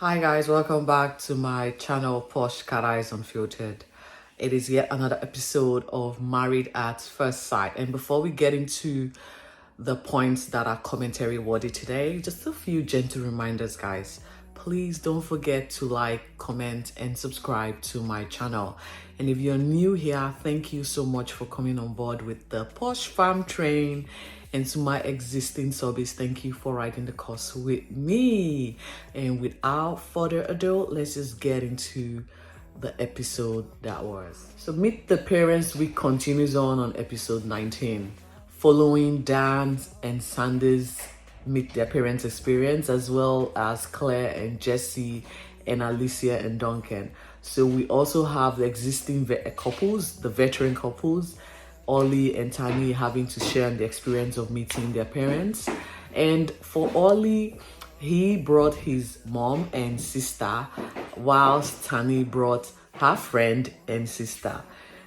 Hi guys, welcome back to my channel Posh Cat Eyes Unfiltered. It is yet another episode of Married at First Sight. And before we get into the points that are commentary worthy today, just a few gentle reminders, guys. Please don't forget to like, comment, and subscribe to my channel. And if you're new here, thank you so much for coming on board with the Posh Farm Train. And to my existing subbies, thank you for riding the course with me. And without further ado, let's just get into the episode that was. So Meet the Parents Week continues on episode 19. Following Dan and Sandy's Meet Their Parents experience, as well as Claire and Jesse and Alicia and Duncan. So we also have the existing couples, the veteran couples, Ollie and Tani having to share the experience of meeting their parents. And for Ollie, he brought his mom and sister, whilst Tani brought her friend and sister.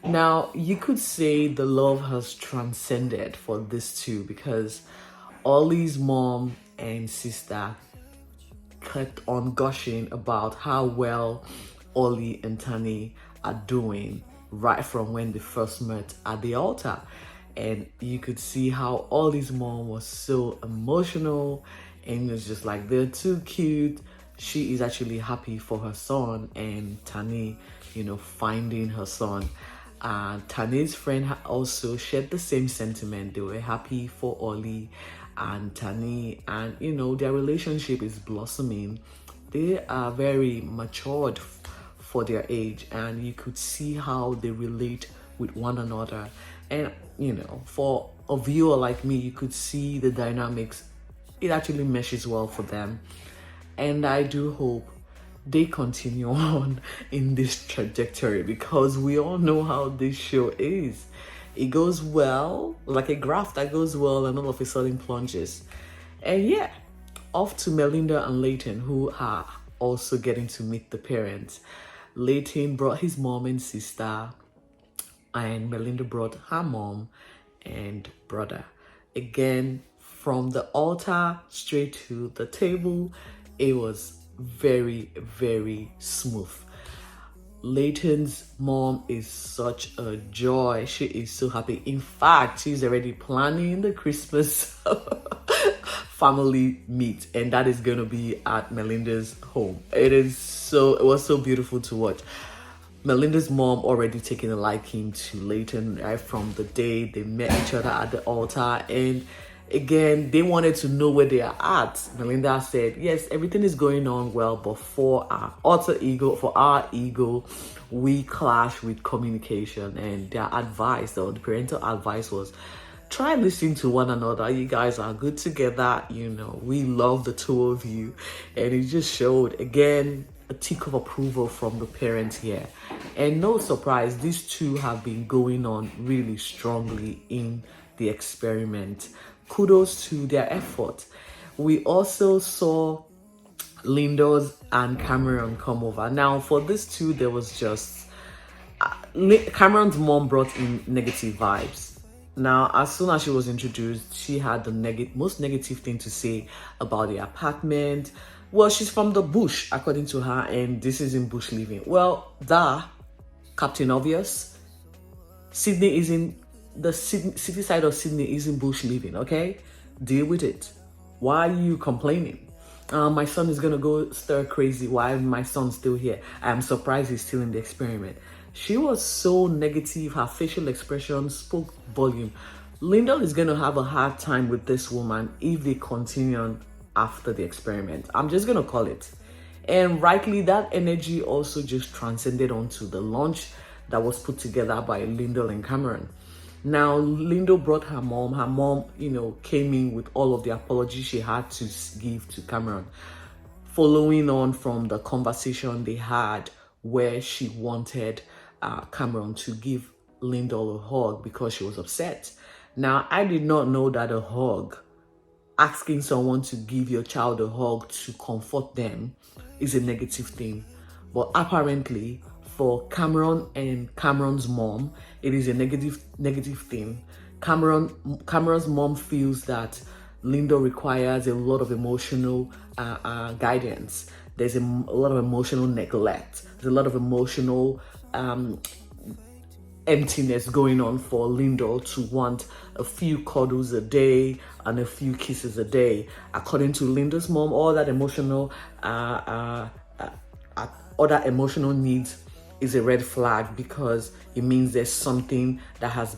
Now, you could say the love has transcended for these two because Ollie's mom and sister kept on gushing about how well Ollie and Tani are doing right from when they first met at the altar. And you could see how Ollie's mom was so emotional and it was just like, they're too cute. She is actually happy for her son and Tani, finding her son. Tani's friend also shared the same sentiment. They were happy for Ollie and Tani, and their relationship is blossoming. They are very matured for their age, and you could see how they relate with one another. And for a viewer like me, you could see the dynamics. It actually meshes well for them, and I do hope they continue on in this trajectory because we all know how this show is. It goes well, like a graph that goes well and all of a sudden plunges. And yeah, off to Melinda and Leighton, who are also getting to meet the parents. Leighton brought his mom and sister, and Melinda brought her mom and brother. Again, from the altar straight to the table, it was very, very smooth. Leighton's mom is such a joy. She is so happy. In fact, she's already planning the Christmas family meet, and that is gonna be at Melinda's home. It was so beautiful to watch. Melinda's mom already taking a liking to Leighton right from the day they met each other at the altar. And again, they wanted to know where they are at. Melinda said, yes, everything is going on well, but for our ego, we clash with communication. And their advice, or the parental advice, was try listening to one another. You guys are good together. We love the two of you. And it just showed, again, a tick of approval from the parents here. And no surprise, these two have been going on really strongly in the experiment. Kudos to their effort. We also saw Lindos and Cameron come over. Now, for these two, there was just Cameron's mom brought in negative vibes. Now, as soon as she was introduced, she had the most negative thing to say about the apartment. Well, she's from the bush, according to her, and this is in bush living. Well, Captain Obvious, Sydney is in the city side of Sydney isn't bush living, okay? Deal with it. Why are you complaining? My son is gonna go stir crazy. Why is my son still here? I'm surprised he's still in the experiment. She was so negative. Her facial expression spoke volume. Lyndall is gonna have a hard time with this woman if they continue on after the experiment. I'm just gonna call it. And rightly, that energy also just transcended onto the lunch that was put together by Lyndall and Cameron. Now, Lindo brought her mom. Her mom, came in with all of the apologies she had to give to Cameron. Following on from the conversation they had where she wanted Cameron to give Lindo a hug because she was upset. Now, I did not know that a hug, asking someone to give your child a hug to comfort them, is a negative thing. But apparently, for Cameron and Cameron's mom, it is a negative thing. Cameron's mom feels that Lindo requires a lot of emotional guidance, there's a lot of emotional neglect. There's a lot of emotional emptiness going on for Lindor to want a few cuddles a day and a few kisses a day. According to Lindor's mom, all that emotional, other emotional needs is a red flag, because it means there's something that's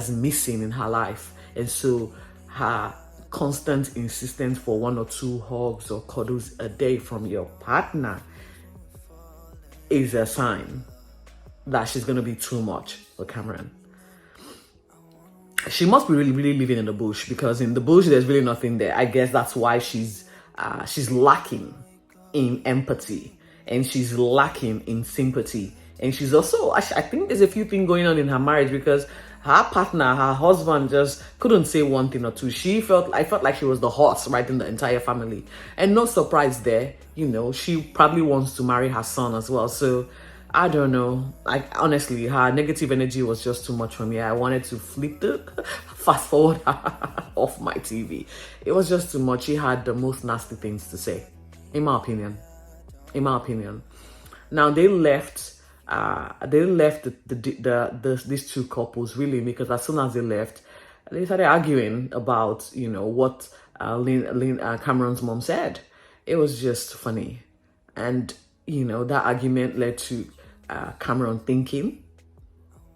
missing in her life. And so her constant insistence for 1 or 2 hugs or cuddles a day from your partner is a sign that she's going to be too much for Cameron. She must be really living in the bush, because in the bush there's really nothing there. I guess that's why she's lacking in empathy, and she's lacking in sympathy, and she's also, I think there's a few things going on in her marriage, because her partner, her husband, just couldn't say one thing or two. I felt like she was the horse riding the entire family, and no surprise there. She probably wants to marry her son as well. So I don't know. Honestly, her negative energy was just too much for me. I wanted to fast forward off my TV. It was just too much. She had the most nasty things to say, in my opinion. Now they left. These two couples, really, because as soon as they left, they started arguing about what Cameron's mom said. It was just funny, and that argument led to Cameron thinking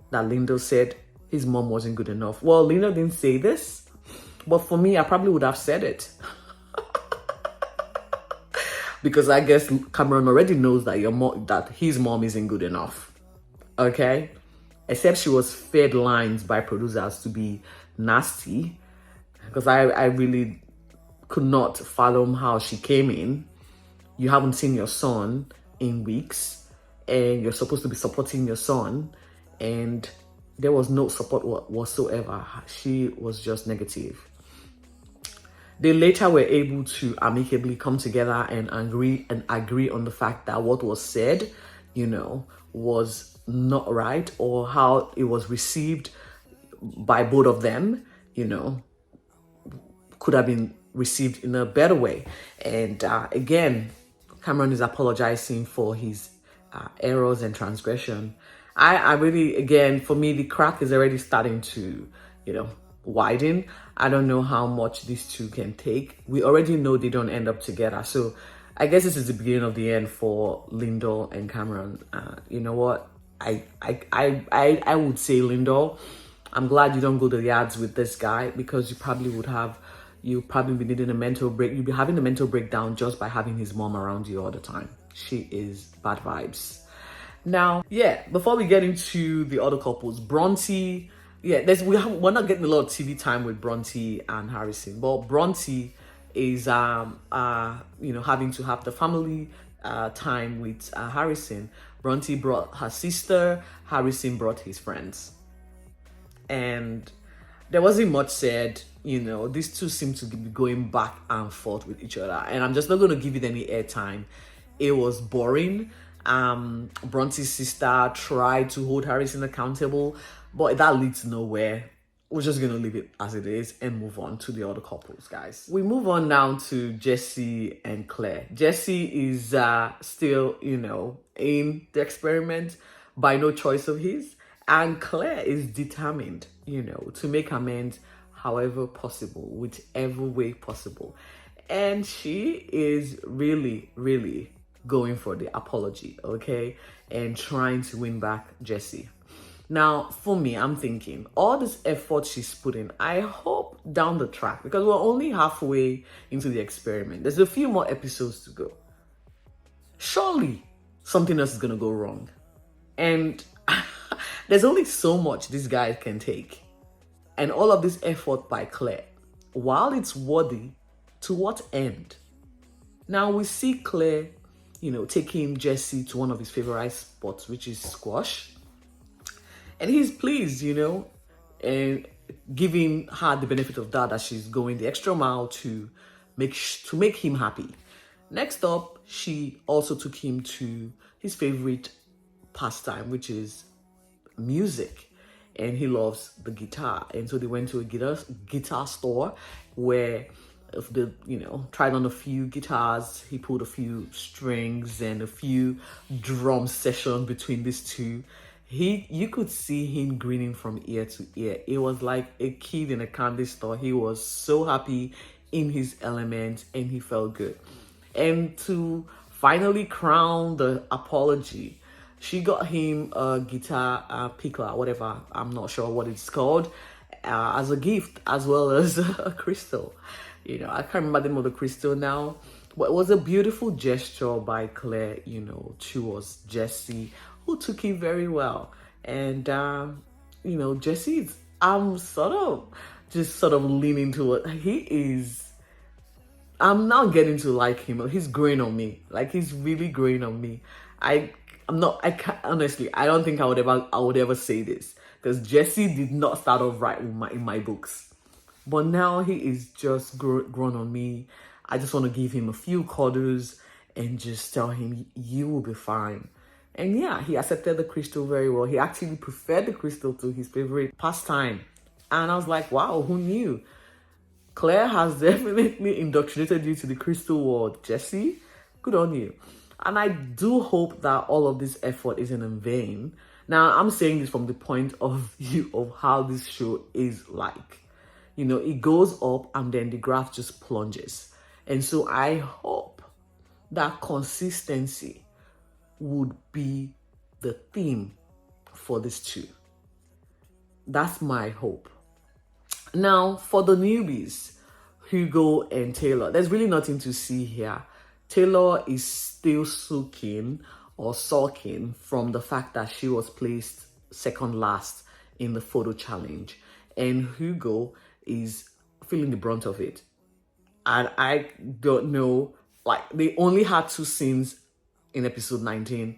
that Lindor said his mom wasn't good enough. Well, Lindor didn't say this, but for me, I probably would have said it. Because I guess Cameron already knows that his mom isn't good enough. Okay? Except she was fed lines by producers to be nasty. Because I really could not fathom how she came in. You haven't seen your son in weeks, and you're supposed to be supporting your son, and there was no support whatsoever. She was just negative. They later were able to amicably come together and agree on the fact that what was said, was not right, or how it was received by both of them, could have been received in a better way. And again, Cameron is apologizing for his errors and transgression. I really, again, for me, the crack is already starting to, widen. I don't know how much these two can take. We already know they don't end up together. So I guess this is the beginning of the end for Lindor and Cameron. You know what? I would say, Lindor, I'm glad you don't go to the yards with this guy, because you probably be needing a mental break. You'd be having a mental breakdown just by having his mom around you all the time. She is bad vibes. Now, before we get into the other couples, Bronte, we're not getting a lot of TV time with Bronte and Harrison, but Bronte is having to have the family time with Harrison. Bronte brought her sister, Harrison brought his friends, and there wasn't much said. These two seem to be going back and forth with each other, and I'm just not going to give it any airtime. It was boring. Bronte's sister tried to hold Harrison accountable, but that leads nowhere. We're just going to leave it as it is and move on to the other couples, guys. We move on now to Jesse and Claire. Jesse is still, in the experiment by no choice of his. And Claire is determined, to make amends however possible, whichever way possible. And she is really, really going for the apology, okay? And trying to win back Jesse. Now, for me, I'm thinking, all this effort she's putting, I hope down the track, because we're only halfway into the experiment. There's a few more episodes to go. Surely, something else is going to go wrong. And there's only so much this guy can take. And all of this effort by Claire, while it's worthy, to what end? Now, we see Claire, taking Jesse to one of his favorite spots, which is squash. And he's pleased, and giving her the benefit of that she's going the extra mile to make him happy. Next up, she also took him to his favorite pastime, which is music. And he loves the guitar. And so they went to a guitar store where of the, tried on a few guitars. He pulled a few strings and a few drum sessions between these two. You could see him grinning from ear to ear. It was like a kid in a candy store. He was so happy in his element and he felt good. And to finally crown the apology, she got him a guitar pickler, whatever, I'm not sure what it's called, as a gift, as well as a crystal. I can't remember the name of the crystal now, but it was a beautiful gesture by Claire, towards Jesse, who took it very well. And, Jesse, I'm sort of leaning toward, I'm now getting to like him. He's growing on me. Like, he's really growing on me. I can't, honestly, I don't think I would ever say this, because Jesse did not start off right in my books. But now he is just grown on me. I just want to give him a few cuddles and just tell him, you will be fine. And yeah, he accepted the crystal very well. He actually preferred the crystal to his favorite pastime. And I was like, wow, who knew? Claire has definitely indoctrinated you to the crystal world. Jesse, good on you. And I do hope that all of this effort isn't in vain. Now, I'm saying this from the point of view of how this show is like. It goes up and then the graph just plunges. And so I hope that consistency would be the theme for this too. That's my hope. Now, for the newbies, Hugo and Taylor, there's really nothing to see here. Taylor is still sulking from the fact that she was placed second last in the photo challenge. And Hugo is feeling the brunt of it. And I don't know, like, they only had 2 scenes in episode 19.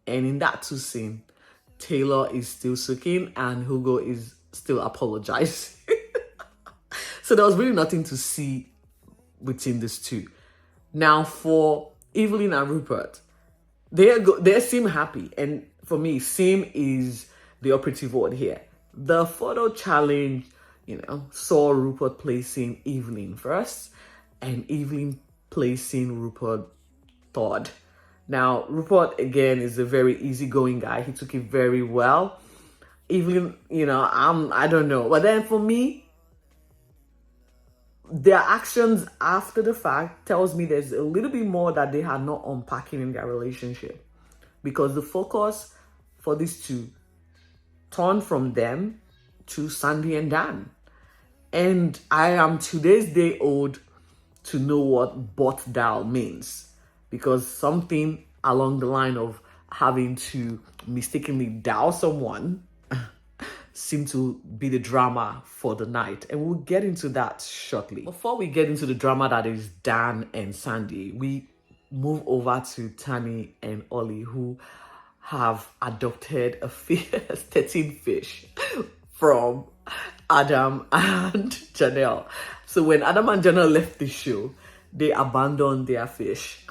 And in that 2 scenes, Taylor is still sulking and Hugo is still apologizing. So there was really nothing to see between these two. Now, for Evelyn and Rupert, they seem happy. And for me, seem is the operative word here. The photo challenge, saw Rupert placing Evelyn first and Evelyn placing Rupert third. Now, Rupert, again, is a very easygoing guy. He took it very well. Evelyn, I don't know. But then for me, their actions after the fact tells me there's a little bit more that they are not unpacking in their relationship, because the focus for these two turned from them to Sandy and Dan. And I am today's day old to know what bot dial means, because something along the line of having to mistakenly dial someone seem to be the drama for the night, and we'll get into that shortly. Before we get into the drama that is Dan and Sandy, we move over to Tani and Ollie, who have adopted a 13 fish from Adam and Janelle. So when Adam and Janelle left the show, they abandoned their fish.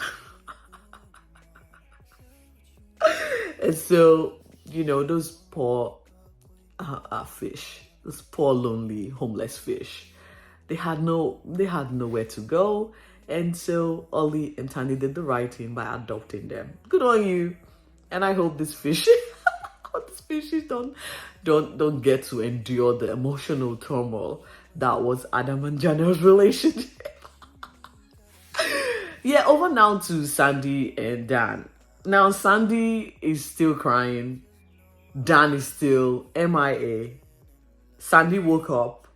And so, those poor fish, those poor lonely homeless fish, they had nowhere to go. And so Ollie and Tani did the right thing by adopting them. Good on you. And I hope this fish don't get to endure the emotional turmoil that was Adam and Janelle's relationship. Yeah, over now to Sandy and Dan. Now, Sandy is still crying. Dan is still MIA. Sandy woke up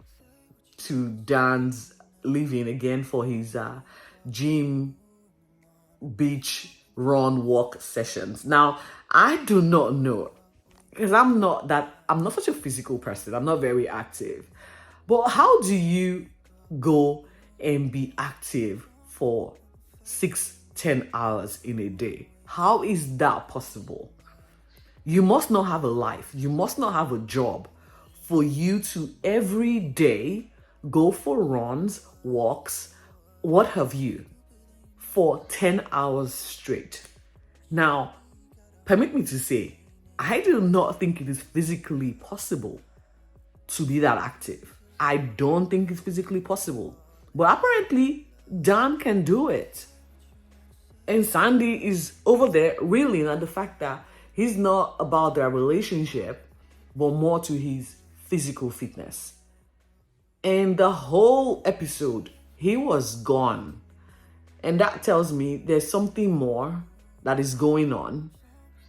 to Dan's leaving again for his gym, beach, run, walk sessions. Now, I do not know, because I'm not such a physical person. I'm not very active. But how do you go and be active for 6-10 hours in a day? How is that possible? You must not have a life. You must not have a job for you to every day go for runs, walks, what have you, for 10 hours straight. Now, permit me to say, I do not think it is physically possible to be that active. I don't think it's physically possible. But apparently, Dan can do it. And Sandy is over there reeling at the fact that he's not about their relationship, but more to his physical fitness. And the whole episode, he was gone. And that tells me there's something more that is going on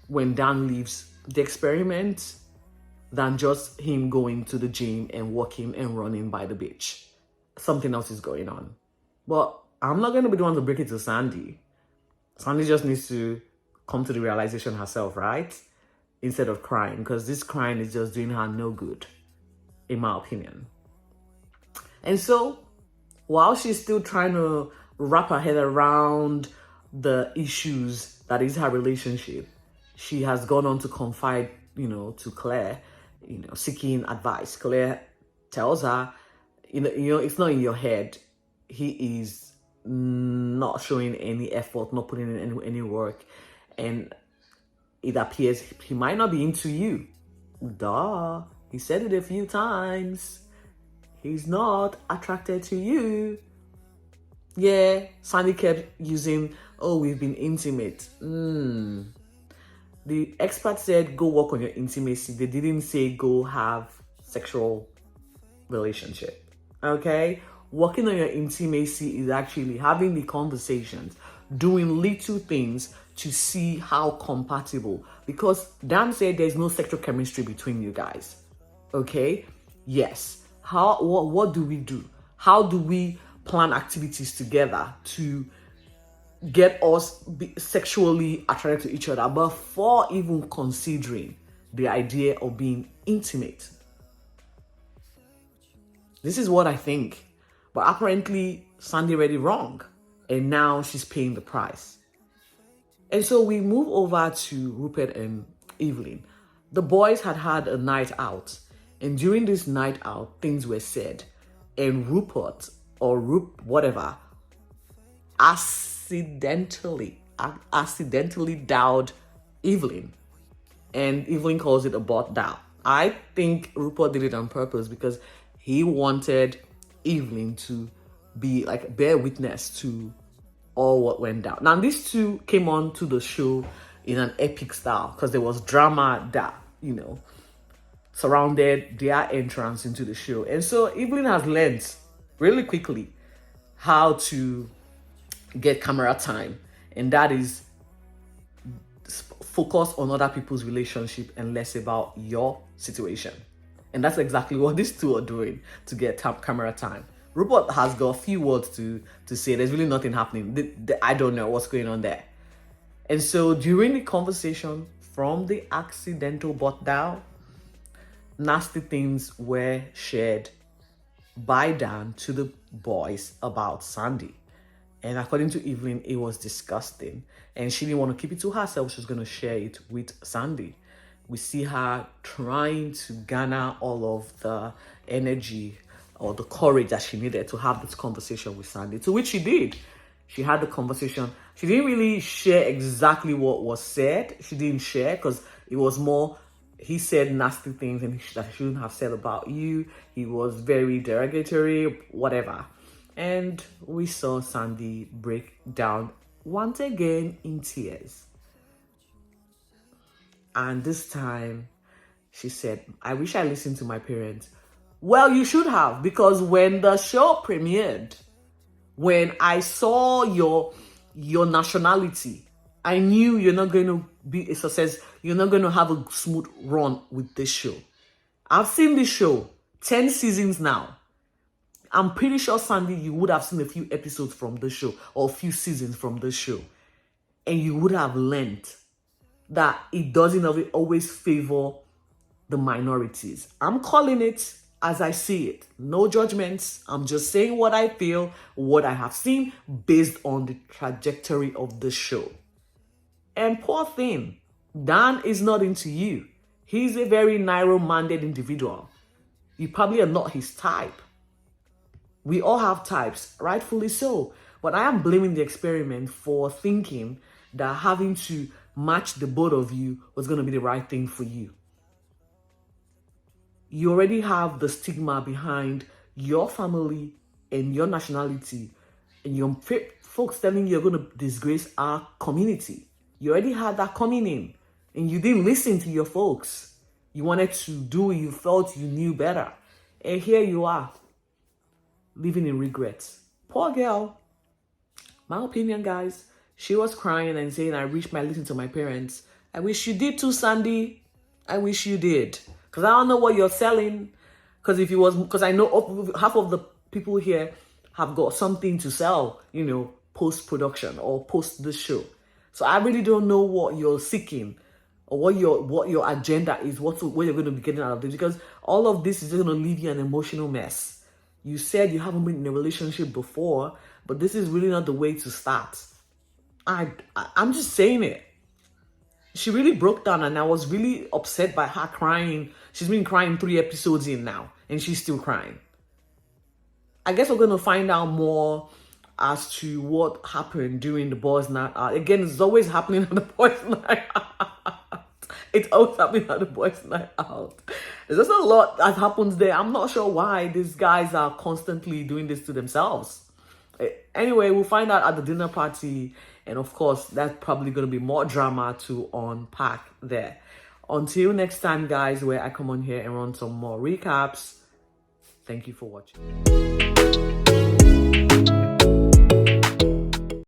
when Dan leaves the experiment than just him going to the gym and walking and running by the beach. Something else is going on. But I'm not going to be the one to break it to Sandy. Sandy just needs to come to the realization herself, right? Instead of crying, because this crying is just doing her no good, in my opinion. And so, while she's still trying to wrap her head around the issues that is her relationship, she has gone on to confide, to Claire, seeking advice. Claire tells her, it's not in your head. He is not showing any effort, not putting in any work, and it appears he might not be into you. Duh, he said it a few times. He's not attracted to you. Yeah, Sandy kept using, we've been intimate. The expert said go work on your intimacy. They didn't say go have sexual relationship. Okay? Working on your intimacy is actually having the conversations, doing little things to see how compatible. Because Dan said there's no sexual chemistry between you guys. Okay? Yes. What do we do? How do we plan activities together to get us sexually attracted to each other before even considering the idea of being intimate? This is what I think. But apparently, Sandy read it wrong. And now she's paying the price. And so we move over to Rupert and Evelyn. The boys had a night out. And during this night out, things were said. And Rupert, or whatever, accidentally dowed Evelyn. And Evelyn calls it a butt down. I think Rupert did it on purpose because he wanted Evelyn to be like bear witness to all what went down. Now, these two came on to the show in an epic style because there was drama that, surrounded their entrance into the show. And so Evelyn has learned really quickly how to get camera time. And that is focus on other people's relationship and less about your situation. And that's exactly what these two are doing to get camera time. Rupert has got a few words to say. There's really nothing happening. I don't know what's going on there. And so during the conversation from the accidental butt down, nasty things were shared by Dan to the boys about Sandy. And according to Evelyn, it was disgusting. And she didn't want to keep it to herself. She was going to share it with Sandy. We see her trying to garner all of the energy or the courage that she needed to have this conversation with Sandy, to which she did. She had the conversation. She didn't really share exactly what was said. She didn't share because it was more, he said nasty things and that he shouldn't have said about you. He was very derogatory, whatever. And we saw Sandy break down once again in tears. And this time, she said, I wish I listened to my parents. Well, you should have, because when the show premiered, when I saw your nationality, I knew you're not going to be a success. You're not going to have a smooth run with this show. I've seen this show 10 seasons now. I'm pretty sure, Sandy, you would have seen a few episodes from the show or a few seasons from the show. And you would have learned that it doesn't always favor the minorities. I'm calling it as I see it. No judgments. I'm just saying what I feel, what I have seen based on the trajectory of the show. And poor thing, Dan is not into you. He's a very narrow-minded individual. You probably are not his type. We all have types, rightfully so. But I am blaming the experiment for thinking that having to match the both of you was going to be the right thing for you. You already have the stigma behind your family and your nationality and your folks telling you you're going to disgrace our community. You already had that coming in and you didn't listen to your folks. You wanted to do what you felt you knew better. And here you are, living in regrets. Poor girl. My opinion, guys, she was crying and saying, I wish I listened to my parents. I wish you did too, Sandy. I wish you did. Because I don't know what you're selling. Because I know half of the people here have got something to sell, post-production or post the show. So I really don't know what you're seeking or what your agenda is, what you're going to be getting out of this. Because all of this is just going to leave you an emotional mess. You said you haven't been in a relationship before, but this is really not the way to start. I'm just saying it. She really broke down and I was really upset by her crying. She's been crying 3 episodes in now and she's still crying. I guess we're going to find out more as to what happened during the boys' night out. Again, it's always happening at the boys' night out. It's always happening at the boys' night out. There's just a lot that happens there. I'm not sure why these guys are constantly doing this to themselves. Anyway, we'll find out at the dinner party. And of course, that's probably going to be more drama to unpack there. Until next time, guys, where I come on here and run some more recaps. Thank you for watching.